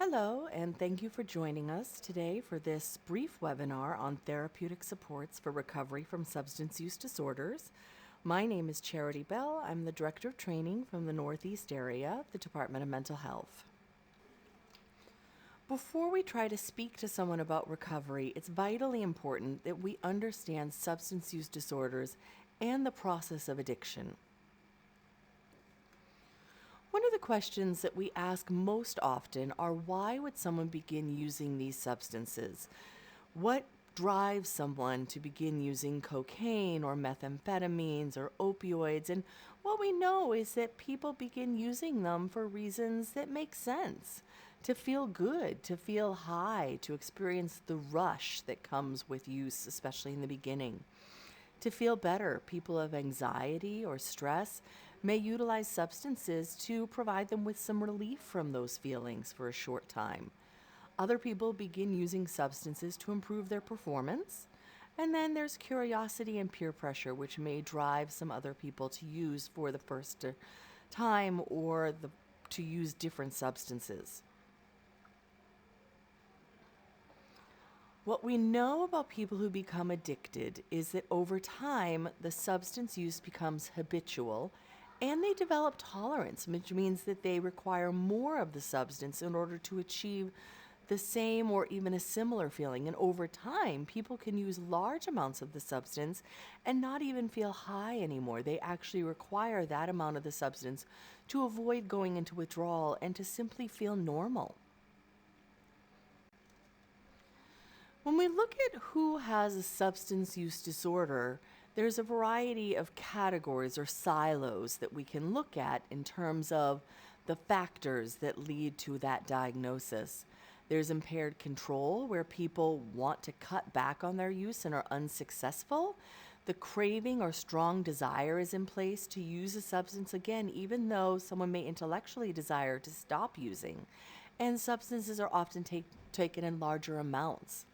Hello, and thank you for joining us today for this brief webinar on therapeutic supports for recovery from substance use disorders. My name is Charity Bell. I'm the Director of Training from the Northeast area, the Department of Mental Health. Before we try to speak to someone about recovery, it's vitally important that we understand substance use disorders and the process of addiction. One of the questions that we ask most often are, why would someone begin using these substances? What drives someone to begin using cocaine or methamphetamines or opioids? And what we know is that people begin using them for reasons that make sense. To feel good, to feel high, to experience the rush that comes with use, especially in the beginning. To feel better, people of anxiety or stress may utilize substances to provide them with some relief from those feelings for a short time. Other people begin using substances to improve their performance. And then there's curiosity and peer pressure, which may drive some other people to use for the first time or to use different substances. What we know about people who become addicted is that over time, the substance use becomes habitual and they develop tolerance, which means that they require more of the substance in order to achieve the same or even a similar feeling. And over time, people can use large amounts of the substance and not even feel high anymore. They actually require that amount of the substance to avoid going into withdrawal and to simply feel normal. When we look at who has a substance use disorder, there's a variety of categories or silos that we can look at in terms of the factors that lead to that diagnosis. There's impaired control, where people want to cut back on their use and are unsuccessful. The craving or strong desire is in place to use a substance again, even though someone may intellectually desire to stop using. And substances are often taken in larger amounts.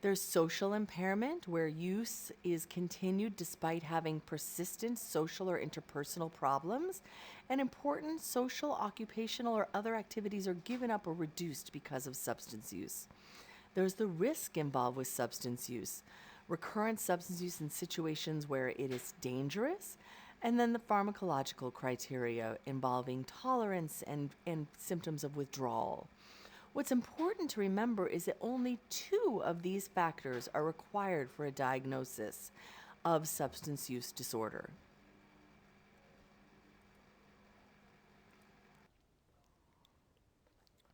There's social impairment, where use is continued despite having persistent social or interpersonal problems, and important social, occupational, or other activities are given up or reduced because of substance use. There's the risk involved with substance use, recurrent substance use in situations where it is dangerous, and then the pharmacological criteria involving tolerance and symptoms of withdrawal. What's important to remember is that only 2 of these factors are required for a diagnosis of substance use disorder.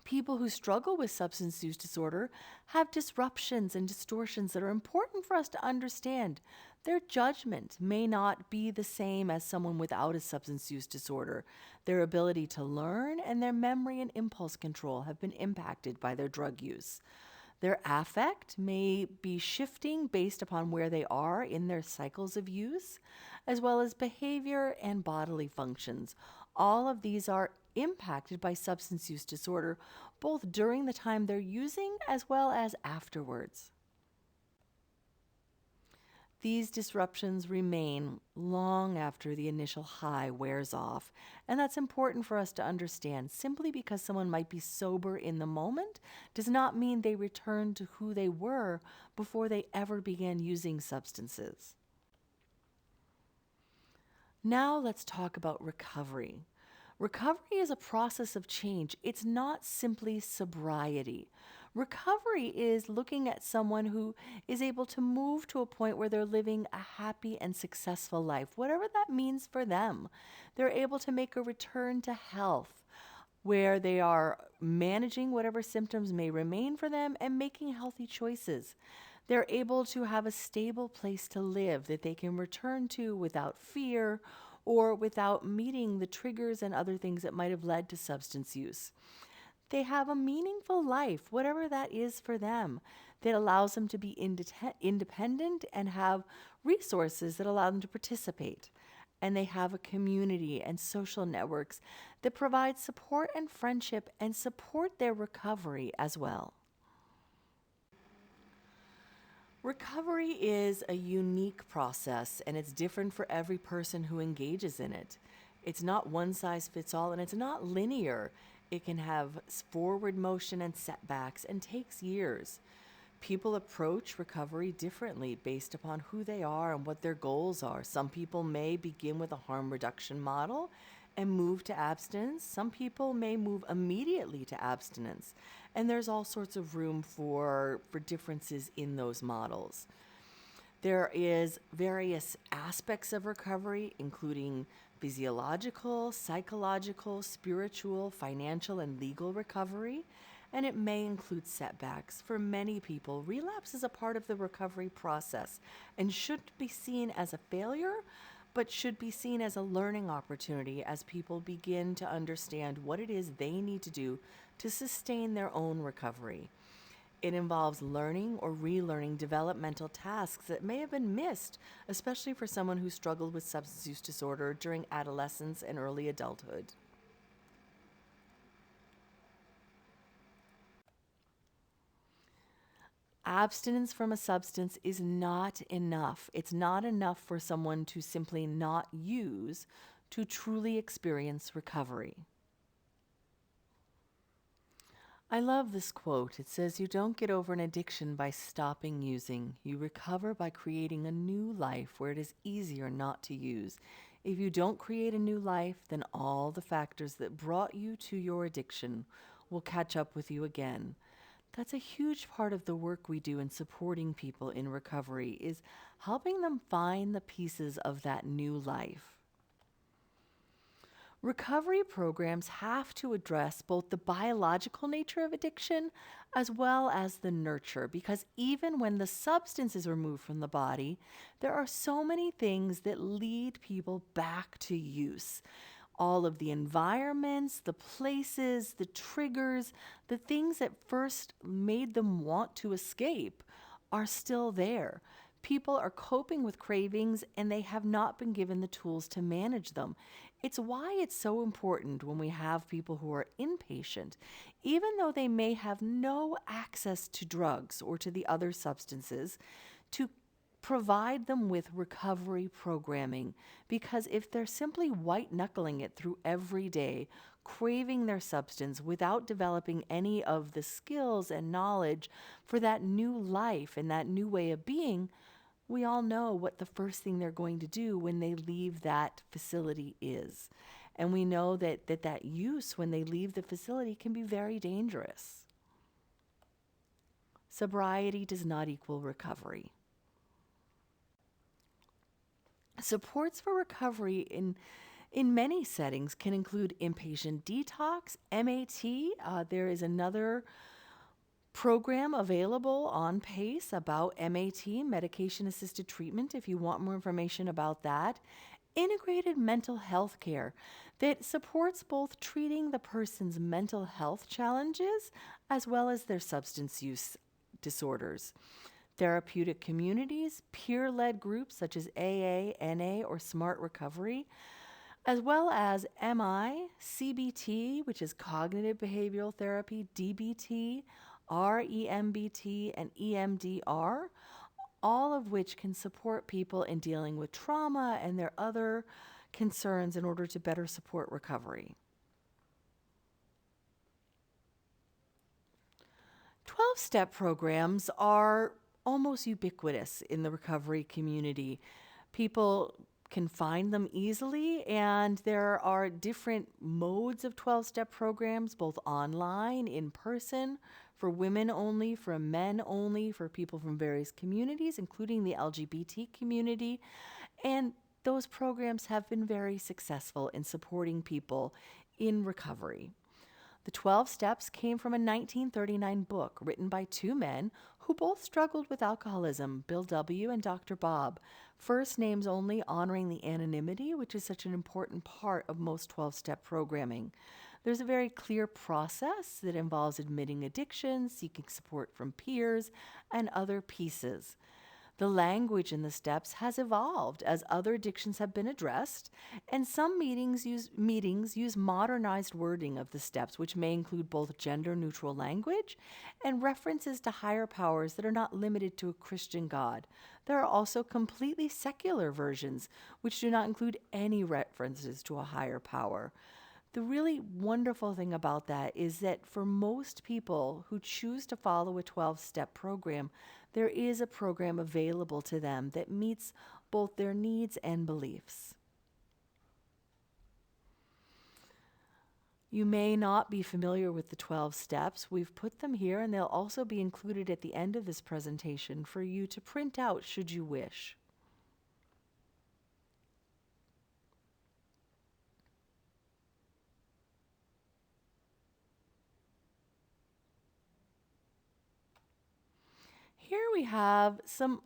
People who struggle with substance use disorder have disruptions and distortions that are important for us to understand. Their judgment may not be the same as someone without a substance use disorder. Their ability to learn and their memory and impulse control have been impacted by their drug use. Their affect may be shifting based upon where they are in their cycles of use, as well as behavior and bodily functions. All of these are impacted by substance use disorder, both during the time they're using as well as afterwards. These disruptions remain long after the initial high wears off, and that's important for us to understand. Simply because someone might be sober in the moment does not mean they return to who they were before they ever began using substances. Now let's talk about recovery. Recovery is a process of change. It's not simply sobriety. Recovery is looking at someone who is able to move to a point where they're living a happy and successful life, whatever that means for them. They're able to make a return to health, where they are managing whatever symptoms may remain for them and making healthy choices. They're able to have a stable place to live that they can return to without fear or without meeting the triggers and other things that might have led to substance use. They have a meaningful life, whatever that is for them, that allows them to be independent and have resources that allow them to participate. And they have a community and social networks that provide support and friendship and support their recovery as well. Recovery is a unique process, and it's different for every person who engages in it. It's not one size fits all, and it's not linear. It can have forward motion and setbacks and takes years. People approach recovery differently based upon who they are and what their goals are. Some people may begin with a harm reduction model and move to abstinence. Some people may move immediately to abstinence. And there's all sorts of room for differences in those models. There is various aspects of recovery, including physiological, psychological, spiritual, financial, and legal recovery, and it may include setbacks. For many people, relapse is a part of the recovery process and shouldn't be seen as a failure, but should be seen as a learning opportunity as people begin to understand what it is they need to do to sustain their own recovery. It involves learning or relearning developmental tasks that may have been missed, especially for someone who struggled with substance use disorder during adolescence and early adulthood. Abstinence from a substance is not enough. It's not enough for someone to simply not use to truly experience recovery. I love this quote. It says, "You don't get over an addiction by stopping using. You recover by creating a new life where it is easier not to use. If you don't create a new life, then all the factors that brought you to your addiction will catch up with you again." That's a huge part of the work we do in supporting people in recovery, is helping them find the pieces of that new life. Recovery programs have to address both the biological nature of addiction as well as the nurture, because even when the substance is removed from the body, there are so many things that lead people back to use. All of the environments, the places, the triggers, the things that first made them want to escape are still there. People are coping with cravings and they have not been given the tools to manage them. It's why it's so important when we have people who are inpatient, even though they may have no access to drugs or to the other substances, to provide them with recovery programming. Because if they're simply white knuckling it through every day, craving their substance without developing any of the skills and knowledge for that new life and that new way of being, we all know what the first thing they're going to do when they leave that facility is. And we know that use when they leave the facility can be very dangerous. Sobriety does not equal recovery. Supports for recovery in many settings can include inpatient detox, MAT. There is another program available on PACE about MAT, medication assisted treatment, if you want more information about that. Integrated mental health care that supports both treating the person's mental health challenges as well as their substance use disorders. Therapeutic communities, peer-led groups such as AA, NA, or Smart Recovery, as well as MI, CBT, which is cognitive behavioral therapy, DBT, REMBT, and EMDR, all of which can support people in dealing with trauma and their other concerns in order to better support recovery. 12-step programs are almost ubiquitous in the recovery community. People can find them easily, and there are different modes of 12-step programs, both online, in person, for women only, for men only, for people from various communities, including the LGBT community. And those programs have been very successful in supporting people in recovery. The 12 Steps came from a 1939 book written by two men who both struggled with alcoholism, Bill W. and Dr. Bob. First names only, honoring the anonymity, which is such an important part of most 12-step programming. There's a very clear process that involves admitting addiction, seeking support from peers, and other pieces. The language in the steps has evolved as other addictions have been addressed, and some meetings use modernized wording of the steps, which may include both gender-neutral language and references to higher powers that are not limited to a Christian God. There are also completely secular versions, which do not include any references to a higher power. The really wonderful thing about that is that for most people who choose to follow a 12-step program, there is a program available to them that meets both their needs and beliefs. You may not be familiar with the 12 steps. We've put them here, and they'll also be included at the end of this presentation for you to print out should you wish. Here we have some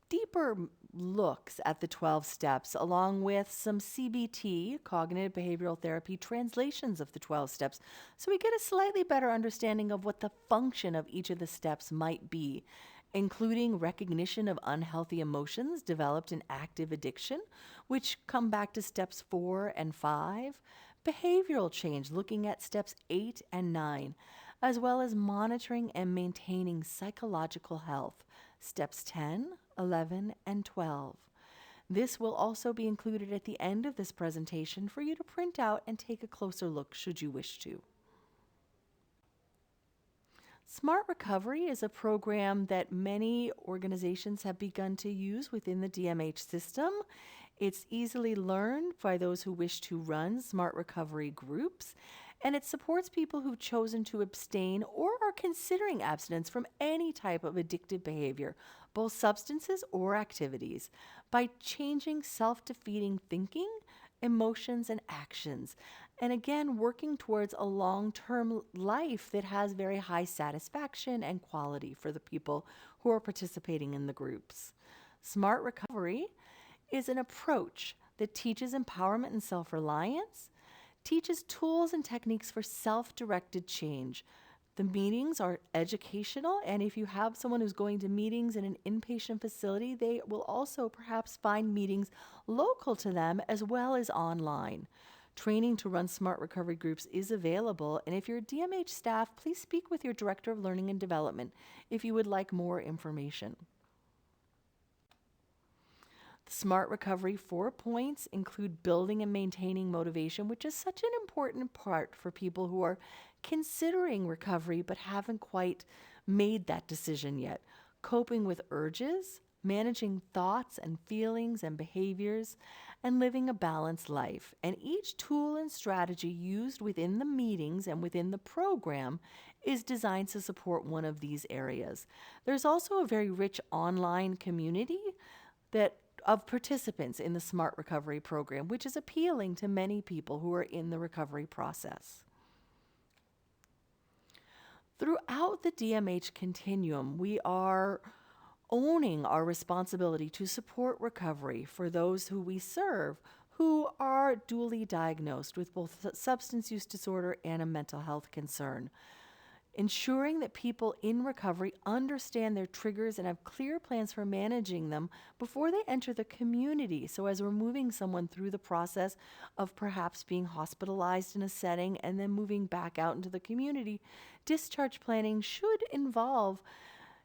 deeper looks at the 12 steps, along with some CBT, cognitive behavioral therapy, translations of the 12 steps, so we get a slightly better understanding of what the function of each of the steps might be, including recognition of unhealthy emotions developed in active addiction, which come back to steps 4 and 5, behavioral change, looking at steps 8 and 9, as well as monitoring and maintaining psychological health, steps 10, 11, and 12. This will also be included at the end of this presentation for you to print out and take a closer look should you wish to. Smart Recovery is a program that many organizations have begun to use within the DMH system. It's easily learned by those who wish to run Smart Recovery groups, and it supports people who've chosen to abstain or are considering abstinence from any type of addictive behavior, both substances or activities, by changing self-defeating thinking, emotions, and actions. And again, working towards a long-term life that has very high satisfaction and quality for the people who are participating in the groups. Smart Recovery is an approach that teaches empowerment and self-reliance, teaches tools and techniques for self-directed change. The meetings are educational, and if you have someone who's going to meetings in an inpatient facility, they will also perhaps find meetings local to them as well as online. Training to run Smart Recovery groups is available, and if you're DMH staff, please speak with your Director of Learning and Development if you would like more information. The Smart Recovery 4 points include building and maintaining motivation, which is such an important part for people who are considering recovery but haven't quite made that decision yet. Coping with urges, managing thoughts and feelings and behaviors, and living a balanced life. And each tool and strategy used within the meetings and within the program is designed to support one of these areas. There's also a very rich online community of participants in the Smart Recovery program, which is appealing to many people who are in the recovery process. Throughout the DMH continuum, we are owning our responsibility to support recovery for those who we serve who are duly diagnosed with both substance use disorder and a mental health concern. Ensuring that people in recovery understand their triggers and have clear plans for managing them before they enter the community. So as we're moving someone through the process of perhaps being hospitalized in a setting and then moving back out into the community, discharge planning should involve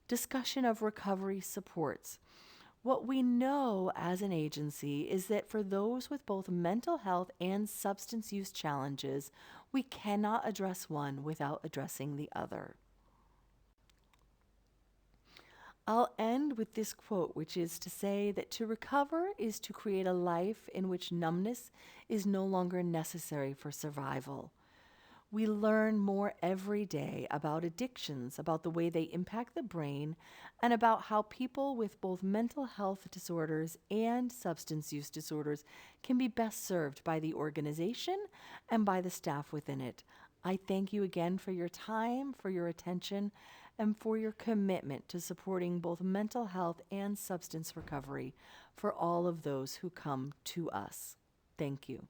discussion of recovery supports. What we know as an agency is that for those with both mental health and substance use challenges, we cannot address one without addressing the other. I'll end with this quote, which is to say that to recover is to create a life in which numbness is no longer necessary for survival. We learn more every day about addictions, about the way they impact the brain, and about how people with both mental health disorders and substance use disorders can be best served by the organization and by the staff within it. I thank you again for your time, for your attention, and for your commitment to supporting both mental health and substance recovery for all of those who come to us. Thank you.